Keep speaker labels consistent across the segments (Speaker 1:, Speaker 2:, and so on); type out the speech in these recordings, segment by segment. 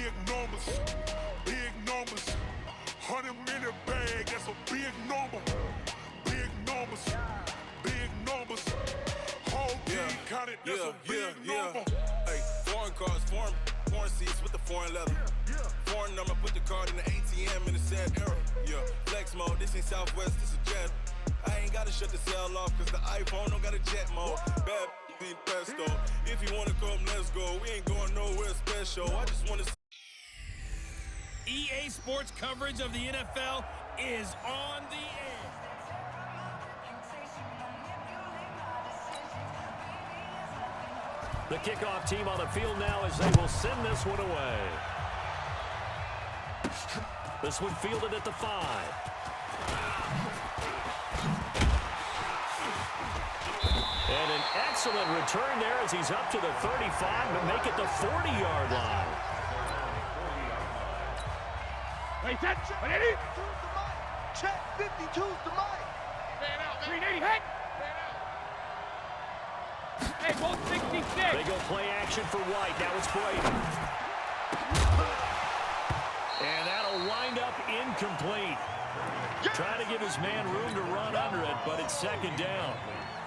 Speaker 1: big numbers. Big numbers. 100 minute bag, that's a big number. Big numbers. Big numbers. Whole team counted, that's a big number.
Speaker 2: Hey, foreign cars, foreign seats with the foreign leather. Foreign number, put the card in the ATM in the sad era. Yeah, flex mode, this ain't Southwest, this a jet. I ain't gotta shut the cell off, cause the iPhone don't got a jet mode. Bad ain't pesto. If you wanna come, let's go. We ain't going nowhere special. I just wanna
Speaker 3: EA Sports coverage of the NFL is on the air.
Speaker 4: The kickoff team on the field now as they will send this one away. This one fielded at the 5. And an excellent return there as he's up to the 35 to make it the 40-yard line.
Speaker 5: Wait, set, 180. Check, 52's the mic. Man out, 380, hey. Hey, both 66.
Speaker 4: They go play action for White. Now it's Brady. And that'll wind up incomplete. Trying to give his man room to run under it, but it's second down.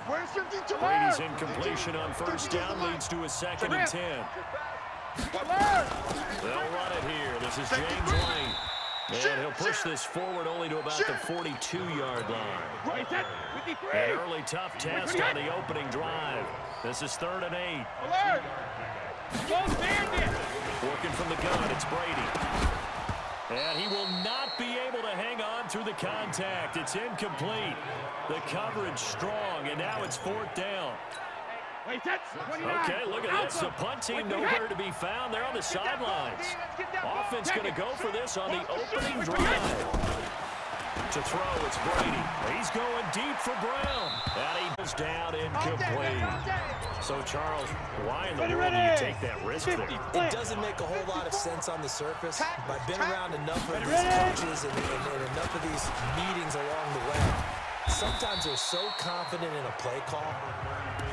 Speaker 5: Where's 52?
Speaker 4: Brady's incompletion on first down leads to a 2nd and 10. They'll run it here. This is James Lane. And he'll push this forward only to about the 42-yard line. An early tough test on the opening drive. This is 3rd and 8. Working from the gun, it's Brady. And he will not be able to hang on through the contact. It's incomplete. The coverage strong, and now it's 4th down. Okay, look at this. The punt team nowhere to be found. They're on the sidelines. Offense going to go for this on the opening drive. To throw, it's Brady. He's going deep for Brown. And he goes down incomplete. So, Charles, why in the world do you take that risk there?
Speaker 6: It doesn't make a whole lot of sense on the surface, but I've been around enough of these coaches and enough of these meetings along the way. Sometimes they're so confident in a play call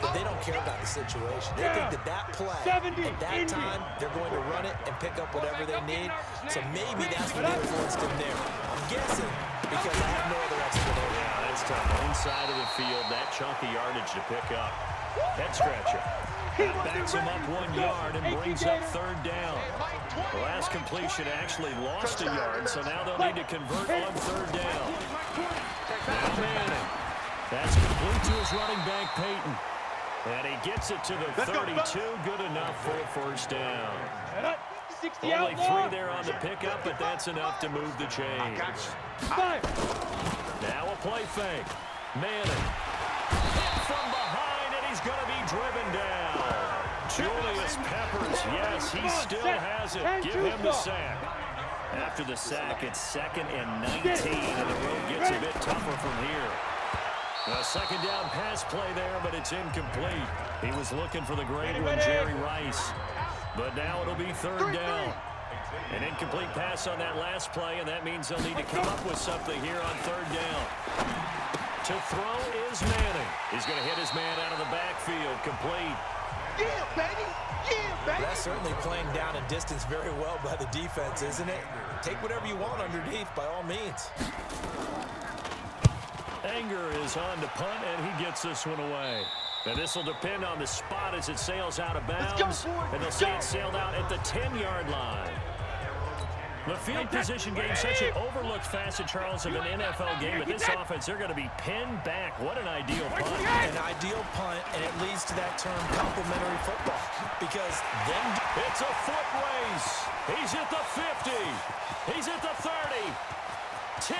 Speaker 6: that they don't care about the situation. They think that play, at that time, they're going to run it and pick up whatever they need. So maybe that's what influenced him there. I'm guessing because I have no other explanation.
Speaker 4: Yeah, that's tough. Inside of the field, that chunk of yardage to pick up. Head scratcher. That backs him up 1 yard and brings up 3rd down. The last completion actually lost a yard, so now they'll need to convert on 3rd down. Now Manning. That's complete to his running back, Peyton. And he gets it to the 32. Good enough for a 1st down. Only 3 there on the pickup, but that's enough to move the chains. Now a play fake. Manning. Hit from behind, and he's going to be driven down. Julius Peppers, yes, he still has it. Give him the sack. After the sack, it's 2nd and 19, and the road gets a bit tougher from here. A 2nd down pass play there, but it's incomplete. He was looking for the great one, Jerry Rice. But now it'll be 3rd down. An incomplete pass on that last play, and that means they'll need to come up with something here on 3rd down. To throw is Manning. He's going to hit his man out of the backfield, complete.
Speaker 5: Yeah, baby. Yeah, baby.
Speaker 6: That's certainly playing down and distance very well by the defense, isn't it? Take whatever you want underneath, by all means.
Speaker 4: Anger is on to punt, and he gets this one away. And this will depend on the spot as it sails out of bounds. And they'll say it sailed out at the 10-yard line. The field position game, such an overlooked facet, Charles, of an NFL game. But this offense, they're going to be pinned back. What an ideal punt.
Speaker 6: An ideal punt, and it leads to that term complementary football. Because then
Speaker 4: it's a foot race. He's at the 50. He's at the 30. 10.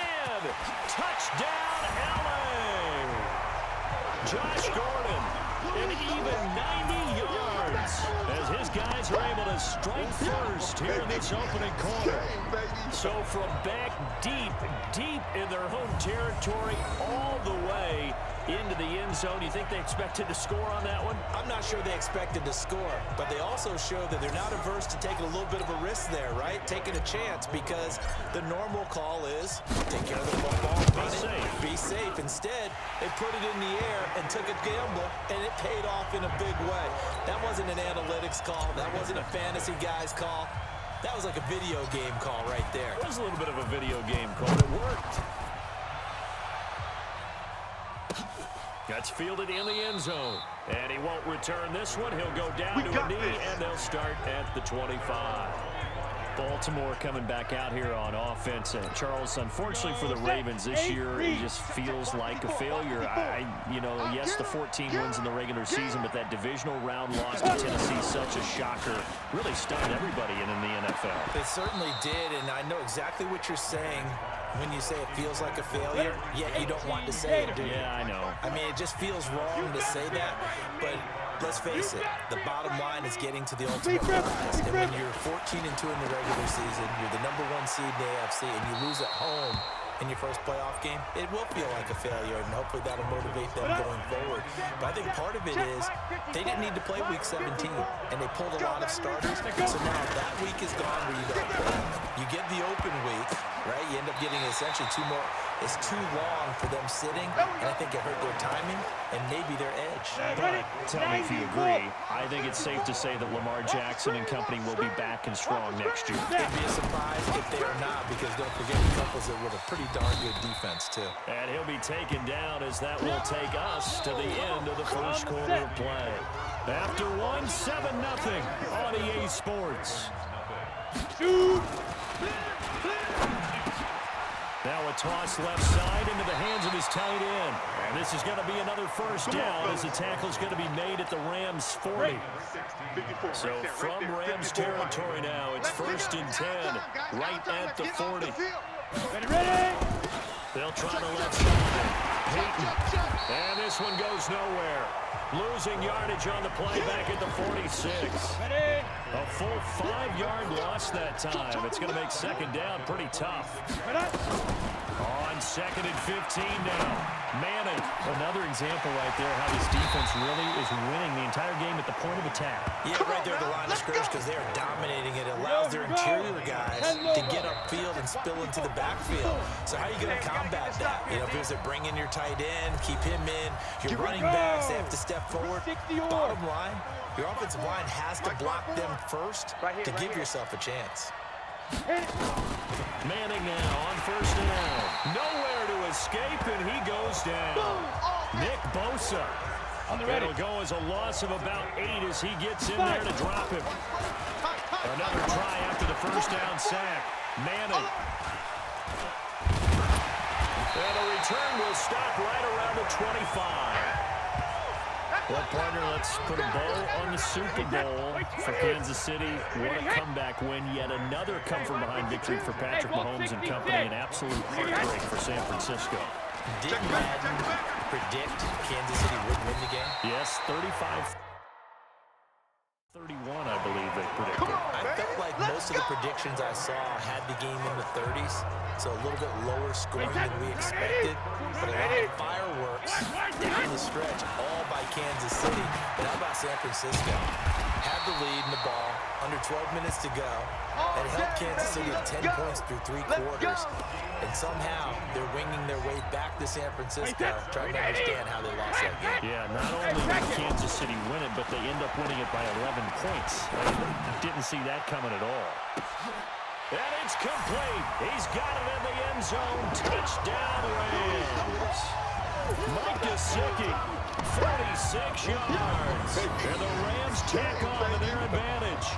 Speaker 4: Touchdown, LA. Josh Gordon, an even 90 yards as his guys are able to strike first here in this opening quarter. So from back deep in their home territory all the way into the end zone, you think they expected to score on that one?
Speaker 6: I'm not sure they expected to score, but they also showed that they're not averse to taking a little bit of a risk there, right? Taking a chance, because the normal call is take care of the football, be safe. Instead, they put it in the air and took a gamble, and it paid off in a big way. That wasn't an analytics call. That wasn't a fantasy guy's call. That was like a video game call right there.
Speaker 4: It was a little bit of a video game call. It worked. That's fielded in the end zone. And he won't return this one. He'll go down to a knee, and they'll start at the 25. Baltimore coming back out here on offense. And Charles, unfortunately for the Ravens this year, it just feels like a failure. Yes, the 14 wins in the regular season, but that divisional round loss to Tennessee, such a shocker, really stunned everybody in the NFL.
Speaker 6: It certainly did, and I know exactly what you're saying when you say it feels like a failure, yet you don't want to say it, do you?
Speaker 4: Yeah, I know.
Speaker 6: I mean, it just feels wrong to say that, but let's face it, the bottom line is getting to the ultimate prize. And when you're 14-2 in the regular season, you're the #1 seed in the AFC, and you lose at home in your first playoff game, it will feel like a failure, and hopefully that'll motivate them going forward. But I think part of it is they didn't need to play Week 17, and they pulled a lot of starters. So now that week is gone where you don't play. You get the open week, right? You end up getting essentially 2 more. It's too long for them sitting, and I think it hurt their timing and maybe their edge.
Speaker 4: But tell me if you agree, I think it's safe to say that Lamar Jackson and company will be back and strong next year.
Speaker 6: It'd be a surprise if they are not, because don't forget he couples it with a pretty darn good defense, too.
Speaker 4: And he'll be taken down as that will take us to the end of the first quarter of play. After one, 7-0 on EA Sports. Now a toss left side into the hands of his tight end. And this is going to be another first down as the tackle's going to be made at the Rams 40. So from Rams territory now, it's 1st and 10, right at the 40.
Speaker 5: Ready?
Speaker 4: They'll try the left side. Peyton. And this one goes nowhere. Losing yardage on the play back at the 46. A full 5-yard loss that time. It's going to make second down pretty tough. On 2nd and 15 now. Manning. Another example right there how this defense really is winning the entire game at the point of attack.
Speaker 6: Yeah, right there at the line of scrimmage, because they are dominating it. It allows their interior guys to get upfield and spill into the backfield. So how are you going to combat that? Because they're bringing your tight end, keep him in. Your running backs, they have to step forward. Bottom line, your offensive line has to block them first to give yourself a chance.
Speaker 4: Manning now on 1st down. Nowhere to escape, and he goes down. Nick Bosa. It'll go as a loss of about 8 as he gets in there to drop him. Another try after the 1st down sack. Manning. And a return will stop right around the 25. Well, partner, let's put a bow on the Super Bowl for Kansas City. What a comeback win. Yet another come-from-behind victory for Patrick Mahomes and company. An absolute heartbreak for San Francisco.
Speaker 6: Didn't Madden predict Kansas City would win the game?
Speaker 4: Yes, 35-31, I believe they predicted.
Speaker 6: I felt like most of the predictions I saw had the game in the 30s, so a little bit lower scoring than we expected. But a lot of fireworks down the stretch, all by Kansas City. But how about San Francisco? Had the lead in the ball, under 12 minutes to go, and held Kansas City to 10 points through 3 quarters. And somehow, they're winging their way back to San Francisco, trying to understand how they lost that game.
Speaker 4: Yeah, not only did Kansas City win it, but they end up winning it by 11 points. I didn't see that coming at all. And it's complete. He's got it in the end zone. Touchdown, Rams. Mike Gesicki, 46 yards. And the Rams tack on to their advantage.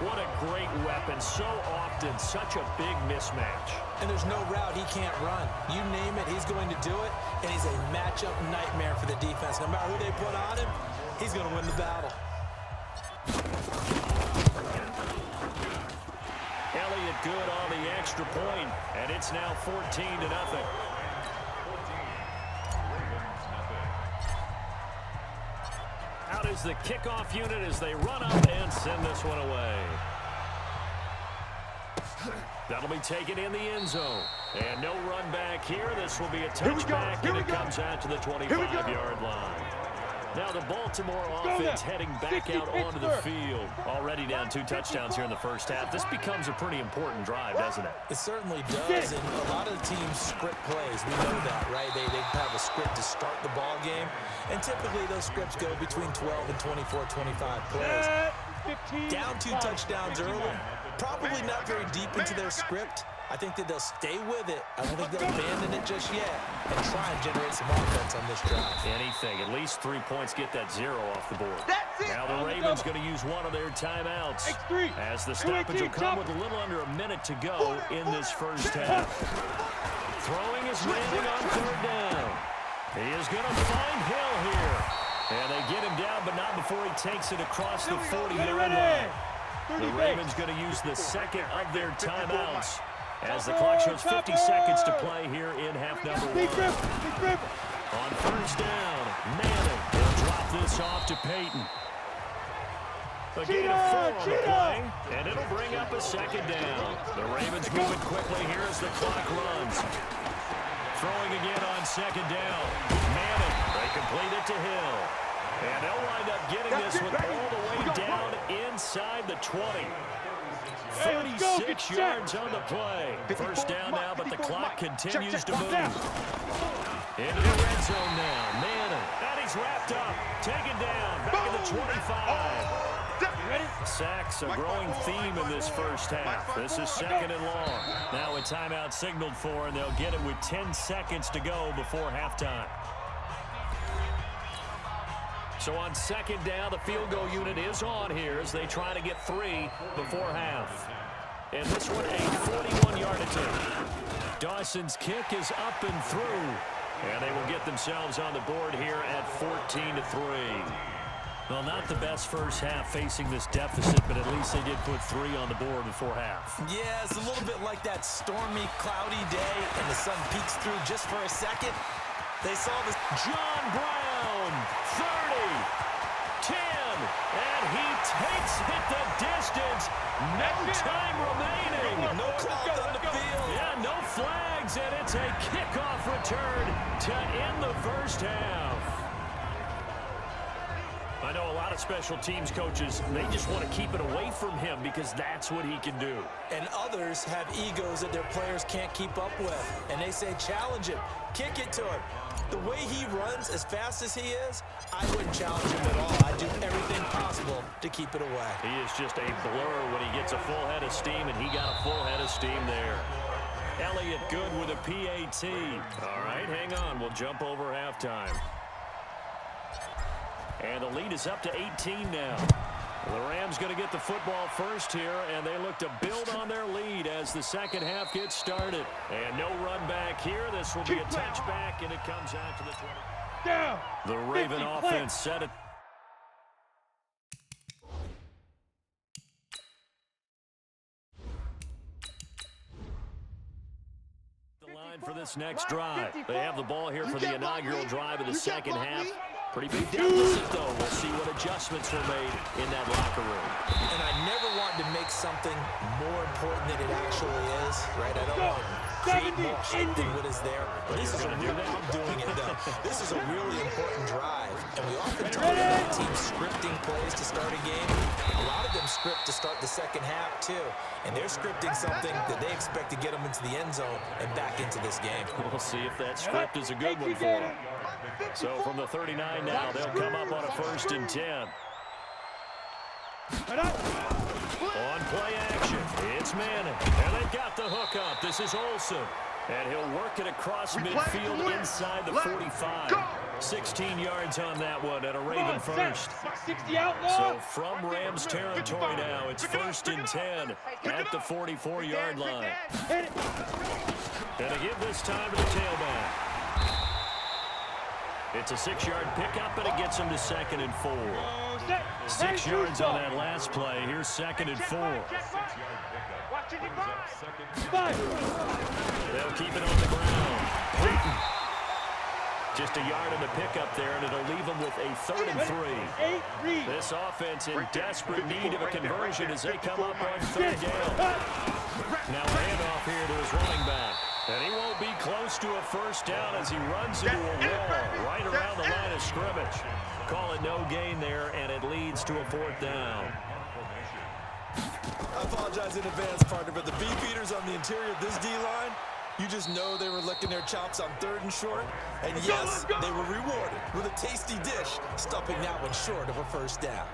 Speaker 4: What a great weapon. So often, such a big mismatch.
Speaker 6: And there's no route he can't run. You name it, he's going to do it. And he's a matchup nightmare for the defense. No matter who they put on him, he's going to win the battle.
Speaker 4: Elliott good on the extra point, and it's now 14-0. Out is the kickoff unit as they run up and send this one away. That'll be taken in the end zone. And no run back here. This will be a touchback, and it comes out to the 25-yard line. Now the Baltimore offense heading back out onto the field. Already down 2 touchdowns here in the first half. This becomes a pretty important drive, doesn't it?
Speaker 6: It certainly does, and a lot of the teams script plays. We know that, right? They have a script to start the ball game, and typically those scripts go between 12 and 24, 25 plays. Down 2 touchdowns early. Probably not very deep into their script. I think that they'll stay with it. I don't think they'll abandon it just yet and try and generate some offense on this drive.
Speaker 4: Anything. At least 3 points get that 0 off the board. Now the Ravens going to use one of their timeouts as the stoppage will come with a little under a minute to go in this first half. Throwing is landing on 3rd down. He is going to find Hill here. And they get him down, but not before he takes it across the 40-yard line. The Ravens going to use the second of their timeouts as the clock shows 50 seconds to play here in half number 1. On 1st down, Manning will drop this off to Peyton. A gain of 4 on the play, and it'll bring up a 2nd down. The Ravens moving quickly here as the clock runs. Throwing again on 2nd down. Manning, they complete it to Hill. And they'll wind up getting this one all the way down inside the 20. 36 yards on the play. 1st down now, but the clock continues to move. Into the red zone now. Manning, and he's wrapped up. Taken down, back at the 25. Sacks, a growing theme in this first half. This is 2nd and long. Now a timeout signaled for, and they'll get it with 10 seconds to go before halftime. So on 2nd down, the field goal unit is on here as they try to get 3 before half. And this one, a 41-yard attempt. Dawson's kick is up and through. And they will get themselves on the board here at 14-3. Well, not the best first half facing this deficit, but at least they did put 3 on the board before half.
Speaker 6: Yeah, it's a little bit like that stormy, cloudy day, and the sun peeks through just for a second. They saw this.
Speaker 4: John Brown, 30, 10, and he takes it the distance. No time remaining.
Speaker 6: No clock on the field.
Speaker 4: Yeah, no flags, and it's a kickoff return to end the first half. I know a lot of special teams coaches, they just want to keep it away from him because that's what he can do.
Speaker 6: And others have egos that their players can't keep up with. And they say, challenge him, kick it to him. The way he runs as fast as he is, I wouldn't challenge him at all. I'd do everything possible to keep it away.
Speaker 4: He is just a blur when he gets a full head of steam, and he got a full head of steam there. Elliott good with a PAT. All right, hang on. We'll jump over halftime. And the lead is up to 18 now. The Rams going to get the football first here, and they look to build on their lead as the second half gets started. And no run back here. This will be a touchback, and it comes out to the 20.
Speaker 5: Down.
Speaker 4: The Raven offense set it. The line for this next drive. They have the ball here for the inaugural drive of the second half. Pretty big deficit, though. We'll see what adjustments were made in that locker room.
Speaker 6: And I never want to make something more important than it actually is, right? I don't want to create more hype than what is there. But this is a real, I'm doing it, though. This is a really important drive. And we often talk about teams scripting plays to start a game. A lot of them script to start the second half, too. And they're scripting something that they expect to get them into the end zone and back into this game.
Speaker 4: We'll see if that script is a good one for them. So from the 39 now, they'll come up on a 1st and 10. On play action, it's Manning. And they've got the hook up. This is Olsen. And he'll work it across midfield inside the 45. 16 yards on that one and a Raven first. So from Rams territory now, it's 1st and 10 at the 44-yard line. And to give this time to the tailback. It's a 6-yard pickup, and it gets him to 2nd and 4. 6 yards on that last play. Here's 2nd and 4. They'll keep it on the ground. Peyton. Just a yard in the pickup there, and it'll leave them with a 3rd and 3. This offense in desperate need of a conversion as they come up on 3rd down. Now a handoff here to his running back. And he won't be close to a 1st down as he runs into a wall right around the line of scrimmage. Call it no gain there, and it leads to a 4th down.
Speaker 6: I apologize in advance, partner, but the beefeaters on the interior of this D-line, you just know they were licking their chops on 3rd and short. And yes, they were rewarded with a tasty dish, stuffing that one short of a 1st down.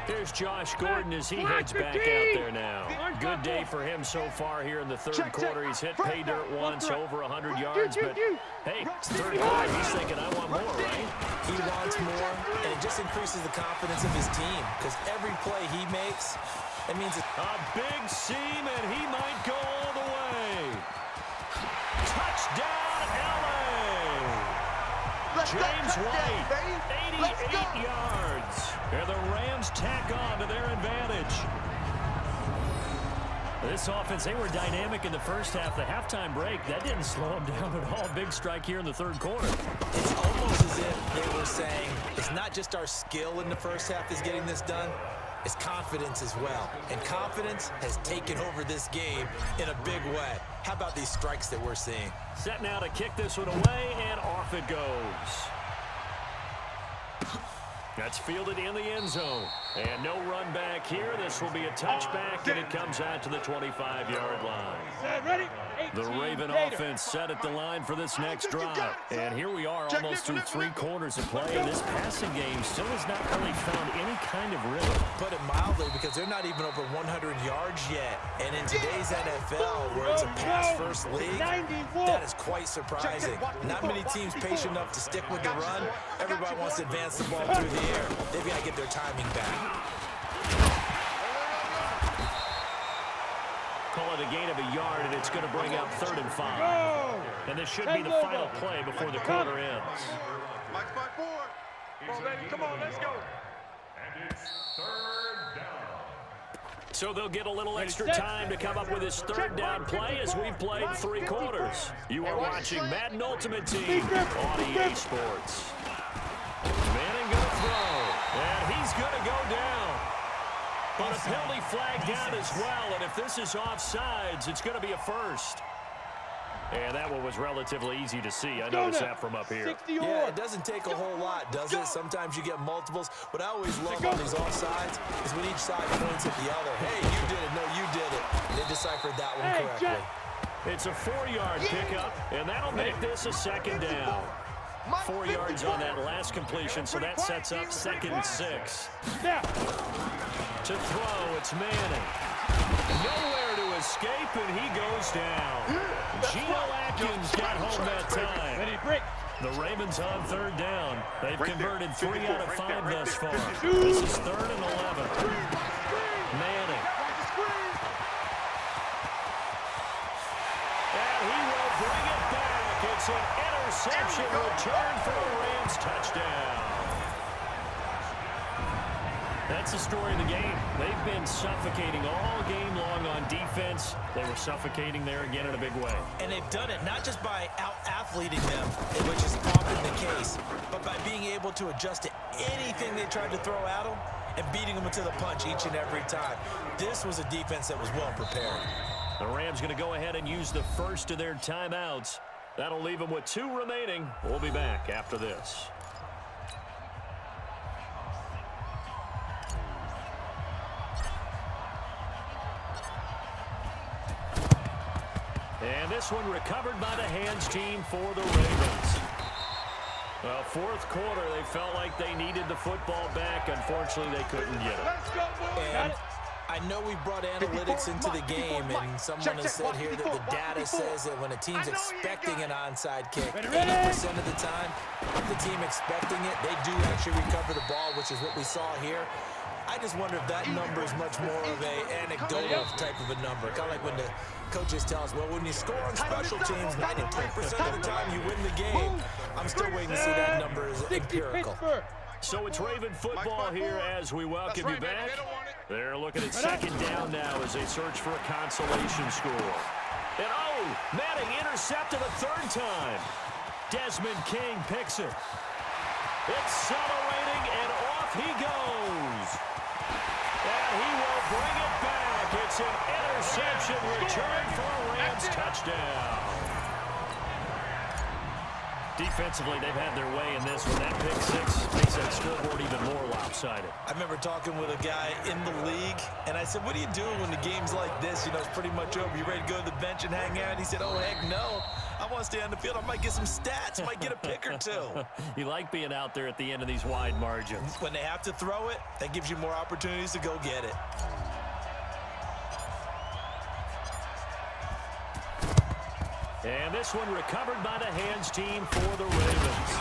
Speaker 4: Here's Josh Gordon as he heads back out there now. Good day for him so far here in the third quarter. He's hit pay dirt once, over 100 yards, but hey, it's third quarter. He's thinking, I want more, right?
Speaker 6: He wants more, and it just increases the confidence of his team because every play he makes, it means
Speaker 4: a big seam, and he might go all the way. Touchdown, LA! James White, 88 yards. And the Rams tack on to their advantage. This offense, they were dynamic in the first half. The halftime break, that didn't slow them down at all. Big strike here in the third quarter.
Speaker 6: It's almost as if they were saying, it's not just our skill in the first half is getting this done, it's confidence as well. And confidence has taken over this game in a big way. How about these strikes that we're seeing?
Speaker 4: Set now to kick this one away, and off it goes. That's fielded in the end zone. And no run back here. This will be a touchback, and it comes out to the 25-yard line. The Raven offense set at the line for this next drive. And here we are almost through 3 quarters of play. And this passing game still has not really found any kind of rhythm.
Speaker 6: Put it mildly, because they're not even over 100 yards yet. And in today's NFL, where it's a pass-first league, that is quite surprising. Not many teams patient enough to stick with the run. Everybody wants to advance the ball through the air. They've got to get their timing back.
Speaker 4: Call it a gain of a yard, and it's going to bring up 3rd and 5. And this should be the final play before the quarter ends.
Speaker 5: Mike spot 4. Come on, baby. Come on, let's go.
Speaker 1: And it's 3rd down.
Speaker 4: So they'll get a little extra time to come up with this 3rd down play as we've played 3 quarters. You are watching Madden Ultimate Team on EA Sports. Manning going to throw, and he's going to go down. But a penalty flag down as well, and if this is offsides, it's going to be a first. And that one was relatively easy to see. I noticed that from up here.
Speaker 6: Yeah, it doesn't take a whole lot, does it? Sometimes you get multiples. What I always love on these offsides is when each side points at the other. Hey, you did it. No, you did it. They deciphered that one correctly.
Speaker 4: It's a 4-yard pickup, and that'll make this a 2nd down. 4 yards on that last completion, so that sets up 2nd and 6. To throw, it's Manning. Nowhere to escape, and he goes down. Geno Atkins got home that time. The Ravens on 3rd down. They've converted 3 out of 5 thus far. This is 3rd and 11. Manning. And he will bring it back. It's an interception return for a Rams touchdown. That's the story of the game. They've been suffocating all game long on defense. They were suffocating there again in a big way.
Speaker 6: And they've done it not just by out-athleting them, which is often the case, but by being able to adjust to anything they tried to throw at them and beating them into the punch each and every time. This was a defense that was well prepared.
Speaker 4: The Rams going to go ahead and use the first of their timeouts. That'll leave them with 2 remaining. We'll be back after this. And this one recovered by the hands team for the Ravens. Well, 4th quarter, they felt like they needed the football back. Unfortunately, they couldn't get it.
Speaker 6: And I know we brought analytics into the game, and someone has said here that the data says that when a team's expecting an onside kick, 80% of the time, the team expecting it, they do actually recover the ball, which is what we saw here. I just wonder if that number is much more of an anecdotal type of a number. Kind of like when the coaches tell us, well, when you score on special teams, 93% of the time you win the game. I'm still waiting to see that number is empirical.
Speaker 4: So it's Raven football here as we welcome you back. They're looking at 2nd down now as they search for a consolation score. And Manning intercepted a 3rd time. Desmond King picks it. Accelerating, and off he goes. And he will bring it back. It's an interception return for a Rams touchdown. Defensively, they've had their way in this one. That pick 6 makes that scoreboard even more lopsided.
Speaker 6: I remember talking with a guy in the league, and I said, what are you doing when the game's like this? You know, it's pretty much over. You ready to go to the bench and hang out? He said, oh, heck no. I want to stay on the field. I might get some stats. I might get a pick or two.
Speaker 4: You like being out there at the end of these wide margins.
Speaker 6: When they have to throw it, that gives you more opportunities to go get it.
Speaker 4: And this one recovered by the hands team for the Ravens.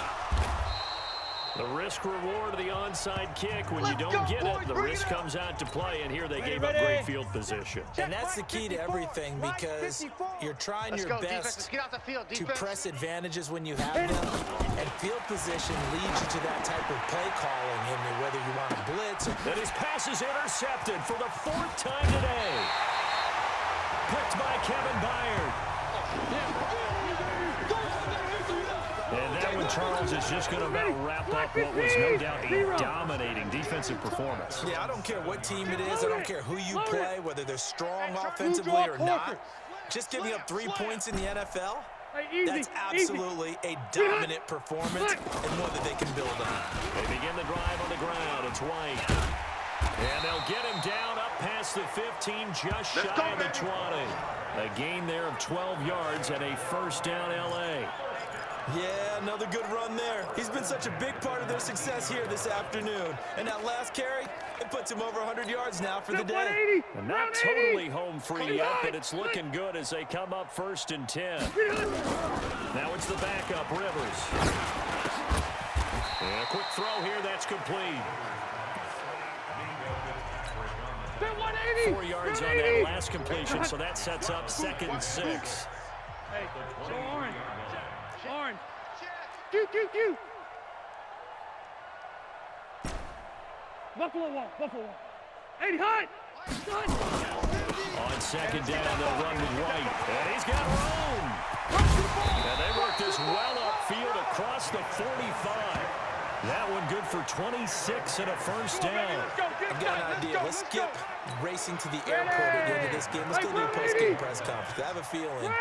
Speaker 4: The risk-reward of the onside kick. When you don't get it, the risk comes out to play, and here they gave up great field position.
Speaker 6: And that's the key to everything, because you're trying your best to press advantages when you have them, and field position leads you to that type of play calling, and whether you want to blitz or...
Speaker 4: And his pass is intercepted for the 4th time today. Picked by Kevin Byard. And that one, Charles, is just going to about wrap up what was no doubt a dominating defensive performance.
Speaker 6: Yeah, I don't care what team it is. I don't care who you play, whether they're strong offensively or not. Just giving up 3 points in the NFL, that's absolutely a dominant performance and one that they can build on.
Speaker 4: They begin the drive on the ground. It's White. And they'll get him down up past the 15, just shy of the 20. A gain there of 12 yards and a first down L.A.
Speaker 6: Yeah, another good run there. He's been such a big part of their success here this afternoon. And that last carry, it puts him over 100 yards now for the day.
Speaker 4: And not totally home free yet, but it's looking good as they come up 1st and 10. Now it's the backup, Rivers. And a quick throw here, that's complete. 4 yards on that last completion, so that sets up 2nd and 6.
Speaker 5: Hey, show Orange. Orange. Q. Buffalo wall. 80 hot.
Speaker 4: On 2nd down, they'll run with White. And he's got room. And they work this well upfield across the 45. That one good for 26 and a first down.
Speaker 6: I've got an idea. Let's skip racing to the airport at the end of this game. Let's go do a post-game press conference. I have a feeling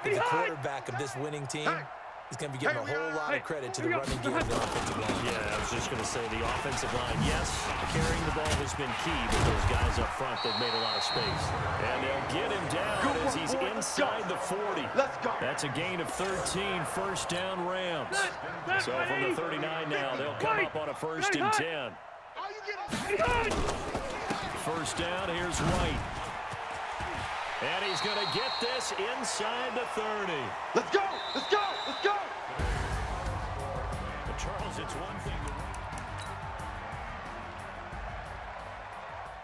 Speaker 6: that the quarterback of this winning team is going to be giving a whole lot of credit to the running game of the offensive line.
Speaker 4: Yeah, I was just going to say the offensive line, yes, carrying the ball has been key, but those guys up front, they've made a lot of space. And they'll get him down as he's inside the 40. That's a gain of 13, first down Rams. So from the 39 now, they'll come up on a 1st and 10. First down, here's White. And he's going to get this inside the 30.
Speaker 5: Let's go.
Speaker 4: But Charles, it's one thing.